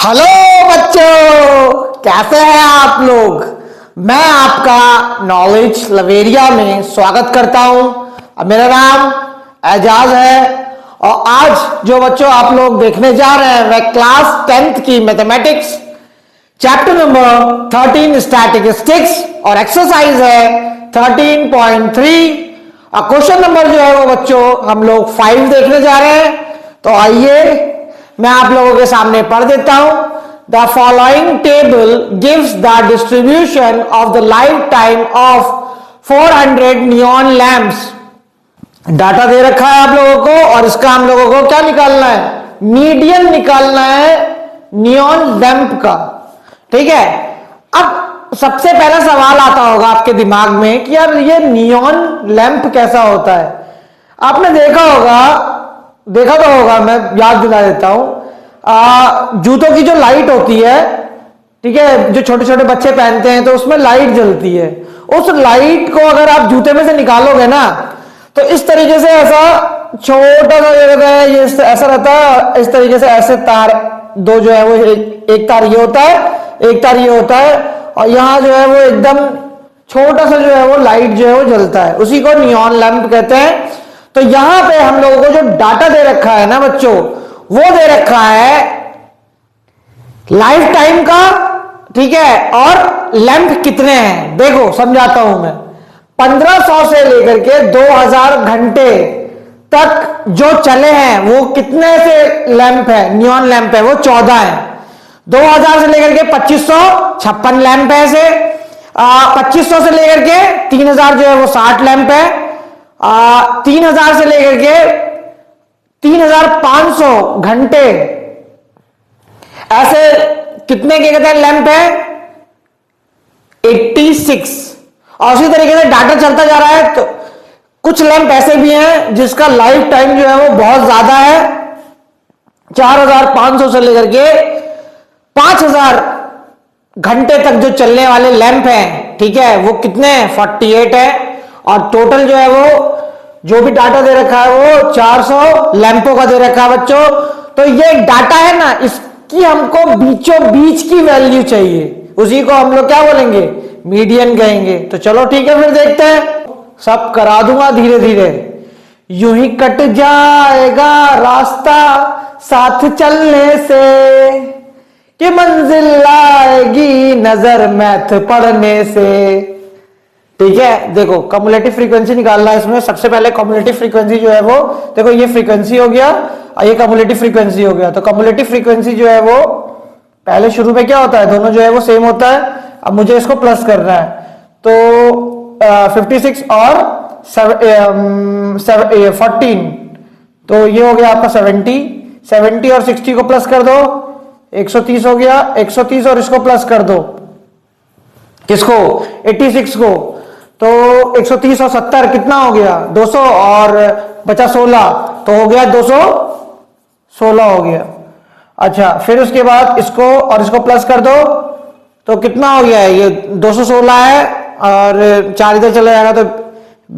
Hello बच्चों, कैसे हैं आप लोग। मैं आपका नॉलेज लवेरिया में स्वागत करता हूं। मेरा नाम एजाज है और आज जो बच्चों आप लोग देखने जा रहे हैं वह क्लास 10th की मैथमेटिक्स चैप्टर नंबर 13 स्टैटिस्टिक्स और एक्सरसाइज है 13.3 और क्वेश्चन नंबर जो है वो बच्चों हम लोग 5 देखने जा रहे हैं। तो आइए मैं आप लोगों के सामने पढ़ देता हूं। The following table gives the distribution of the lifetime of 400 neon lamps. Data दे रखा है आप लोगों को और इसका हम लोगों को क्या निकालना है, मीडियन निकालना है नियॉन लैंप का। ठीक है, अब सबसे पहला सवाल आता होगा आपके दिमाग में कि यार ये नियॉन लैंप कैसा होता है। आपने देखा तो होगा, मैं याद दिला देता हूं। जूतों की जो लाइट होती है, ठीक है, जो छोटे छोटे बच्चे पहनते हैं तो उसमें लाइट जलती है। उस लाइट को अगर आप जूते में से निकालोगे ना तो इस तरीके से ऐसा छोटा सा रहता है, ये ऐसा रहता है, इस तरीके से ऐसे तार दो जो है वो एक तार ये होता है, एक तार ये होता है और यहां जो है वो एकदम छोटा सा जो है वो लाइट जो है वो जलता है, उसी को नियॉन लैंप कहते हैं। तो यहां पे हम लोगों को जो डाटा दे रखा है ना बच्चों, वो दे रखा है लाइफ टाइम का, ठीक है, और लैंप कितने हैं। देखो समझाता हूं मैं। 1500 से लेकर के 2000 घंटे तक जो चले हैं वो कितने से लैंप है, नियॉन लैंप है, वो 14 है। 2000 से लेकर के 2556 लैंप है ऐसे। 2500 से लेकर के 3000 जो है वो 60 लैंप है। 3000 से लेकर के 3500 घंटे ऐसे कितने के कहते हैं लैंप है, 86। और उसी तरीके से डाटा चलता जा रहा है। तो कुछ लैंप ऐसे भी हैं जिसका लाइफ टाइम जो है वो बहुत ज्यादा है, 4500 से लेकर के 5000 घंटे तक जो चलने वाले लैंप हैं, ठीक है, वो कितने हैं, 48 है। और टोटल जो है वो जो भी डाटा दे रखा है वो 400 लैंपों का दे रखा है बच्चों। तो ये डाटा है ना, इसकी हमको बीचों बीच की वैल्यू चाहिए, उसी को हम लोग क्या बोलेंगे, मीडियन कहेंगे। तो चलो ठीक है, फिर देखते हैं। सब करा दूंगा धीरे धीरे, यूं ही कट जाएगा रास्ता साथ चलने से, कि मंजिल आएगी नजर मैथ पढ़ने से। ठीक है, देखो कम्युलेटिव फ्रीक्वेंसी निकालना है इसमें। सबसे पहले कम्युलेटिव फ्रीक्वेंसी जो है वो, देखो ये फ्रीक्वेंसी हो गया और ये कम्युलेटिव फ्रीक्वेंसी हो गया। तो कम्युलेटिव फ्रीक्वेंसी जो है वो पहले शुरू में क्या होता है, दोनों जो है वो सेम होता है। अब मुझे इसको प्लस करना है तो 56 और 14, तो ये हो गया आपका 70 और 60 को प्लस कर दो, 130 हो गया। 130 और इसको प्लस कर दो, किसको, 86 को। तो 130 और 70 कितना हो गया, 200 और बचा 16, तो हो गया 216 हो गया। अच्छा, फिर उसके बाद इसको और इसको प्लस कर दो तो कितना हो गया है, ये 216 है और 4 इधर चला जाएगा तो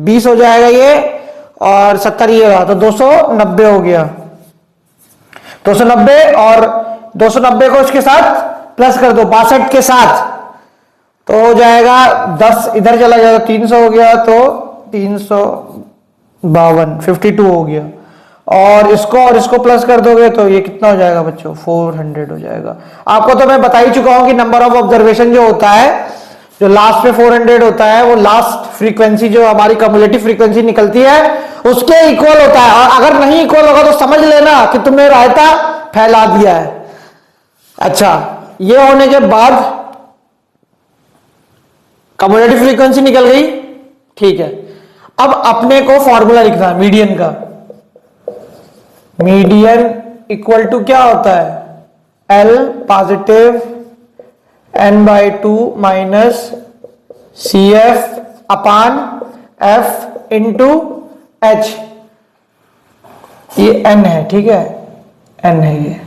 20 हो जाएगा ये, और 70 ये रहा तो 290 हो गया। 290 और 290 को इसके साथ प्लस कर दो 62 के साथ, तो हो जाएगा 10 इधर चला जाएगा 300 हो गया, तो 352 52 हो गया। और इसको प्लस कर दोगे तो ये कितना हो जाएगा बच्चों, 400 हो जाएगा। आपको तो मैं बता ही चुका हूं कि नंबर ऑफ ऑब्जर्वेशन जो होता है, जो लास्ट पे 400 होता है, वो लास्ट फ्रीक्वेंसी जो हमारी कम्युलेटिव फ्रीक्वेंसी निकलती है उसके इक्वल होता है। और अगर नहीं इक्वल होगा तो समझ लेना कि तुमने रायता फैला दिया है। अच्छा, ये होने के बाद कम्युलेटिव फ्रीक्वेंसी निकल गई, ठीक है। अब अपने को फॉर्मूला लिखना है मीडियन का। मीडियन इक्वल टू क्या होता है, L positive n/2 minus CF अपान F इंटू H। ये n है, ठीक है, n है ये।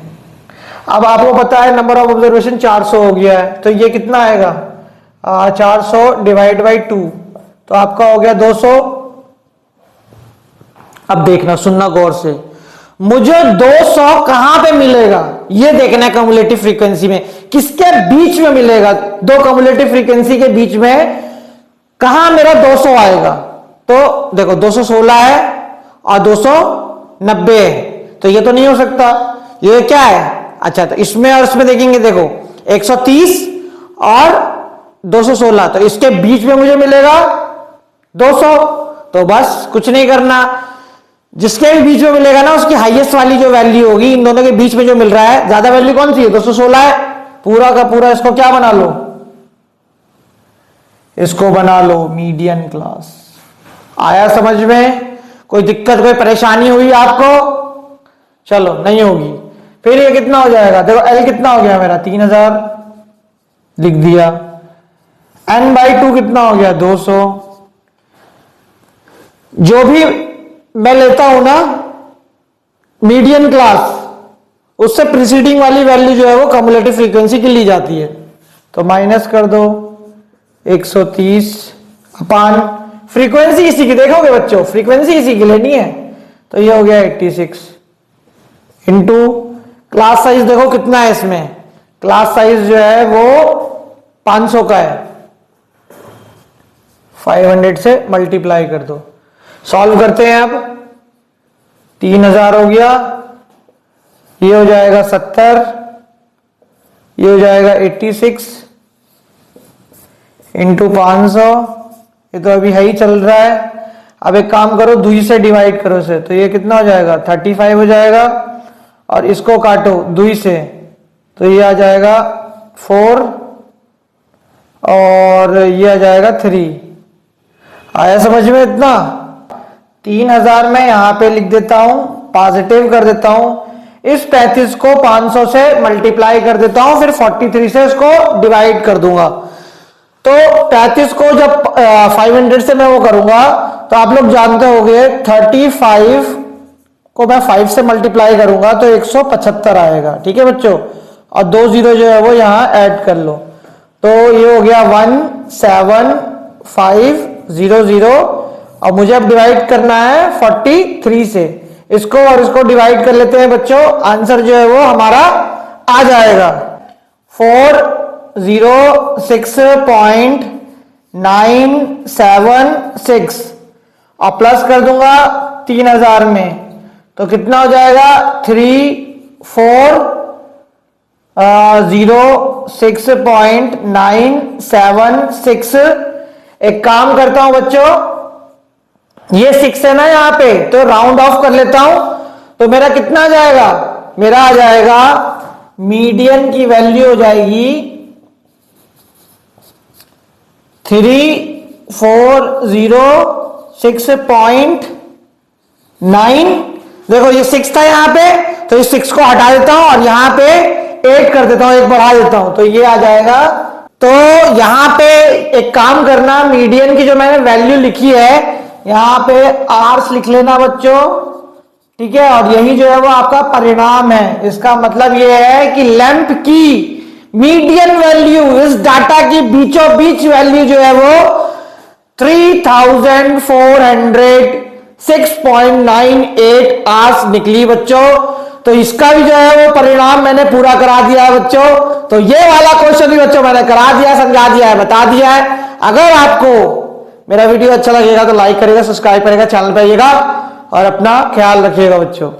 अब आपको पता है नंबर ऑफ ऑब्जर्वेशन 400 हो गया है, तो ये कितना आएगा, 400 डिवाइड बाई 2, तो आपका हो गया 200। अब देखना, सुनना गौर से, मुझे 200 कहां पे मिलेगा ये देखना है कम्युलेटिव फ्रीक्वेंसी में, किसके बीच में मिलेगा, दो कम्युलेटिव फ्रीक्वेंसी के बीच में कहां मेरा 200 आएगा। तो देखो 216 है और 290 है, तो ये तो नहीं हो सकता, ये क्या है, अच्छा तो इसमें और इसमें देखेंगे, देखो 130 और 216, तो इसके बीच में मुझे मिलेगा 200। तो बस कुछ नहीं करना, जिसके भी बीच में मिलेगा ना उसकी हाईएस्ट वाली जो वैल्यू होगी, इन दोनों के बीच में जो मिल रहा है, ज्यादा वैल्यू कौन सी है, 216 है, पूरा का पूरा इसको क्या बना लो, इसको बना लो मीडियन क्लास। आया समझ में, कोई दिक्कत कोई परेशानी हुई आपको, चलो नहीं होगी। फिर ये कितना हो जाएगा, देखो L कितना हो गया मेरा 3000 लिख दिया, n/2 कितना हो गया 200। जो भी मैं लेता हूं ना मीडियन क्लास, उससे प्रीसीडिंग वाली वैल्यू जो है वो कम्युलेटिव फ्रीक्वेंसी की ली जाती है, तो माइनस कर दो 130 अपान फ्रीक्वेंसी इसी की, देखोगे बच्चों फ्रीक्वेंसी इसी की लेनी है, तो ये हो गया 86 इंटू क्लास साइज, देखो कितना है इसमें, क्लास साइज जो है वो 500 का है, 500 से मल्टीप्लाई कर दो, सॉल्व करते हैं अब, 3000 हो गया, ये हो जाएगा 70, ये हो जाएगा 86 इंटू 500, ये तो अभी है ही चल रहा है। अब एक काम करो, 2 से डिवाइड करो इसे, तो ये कितना हो जाएगा 35 हो जाएगा, और इसको काटो 2 से, तो ये आ जाएगा 4 और ये आ जाएगा 3। आया समझ में इतना, 3000 में यहां पे लिख देता हूं, पॉजिटिव कर देता हूं, इस 35 को 500 से मल्टीप्लाई कर देता हूं, फिर 43 से इसको डिवाइड कर दूंगा। तो 35 को जब 500 से मैं वो करूंगा, तो आप लोग जानते होंगे 35 को मैं 5 से मल्टीप्लाई करूंगा तो 175 आएगा, ठीक है बच्चों, और 2 0 जो है वो यहां ऐड कर लो, तो ये हो गया 17500, और मुझे अब डिवाइड करना है 43 से, इसको और इसको डिवाइड कर लेते हैं बच्चों, आंसर जो है वो हमारा आ जाएगा 406.976, और प्लस कर दूंगा 3000 में, तो कितना हो जाएगा 3406.976। एक काम करता हूं बच्चों, ये 6 है ना यहां पे, तो राउंड ऑफ कर लेता हूं, तो मेरा कितना आ जाएगा, मेरा आ जाएगा मीडियन की वैल्यू हो जाएगी 3406.9, देखो ये 6 था यहां पे, तो इस 6 को हटा देता हूं और यहां पे 8 कर देता हूं, एक बढ़ा देता हूं, तो ये आ जाएगा। तो यहां पे एक काम करना, मीडियन की जो मैंने वैल्यू लिखी है यहां पे आर्स लिख लेना बच्चों, ठीक है, और यही जो है वो आपका परिणाम है। इसका मतलब ये है कि लैंप की मीडियन वैल्यू, इस डाटा की बीचों बीच वैल्यू जो है वो 3406.98 आवर्स निकली बच्चों। तो इसका भी जो है वो परिणाम मैंने पूरा करा दिया है बच्चों। तो ये वाला क्वेश्चन भी बच्चों मैंने करा दिया, समझा दिया है, बता दिया है। अगर आपको मेरा वीडियो अच्छा लगेगा तो लाइक करेगा, सब्सक्राइब करेगा, चैनल पे आइएगा और अपना ख्याल रखिएगा बच्चों।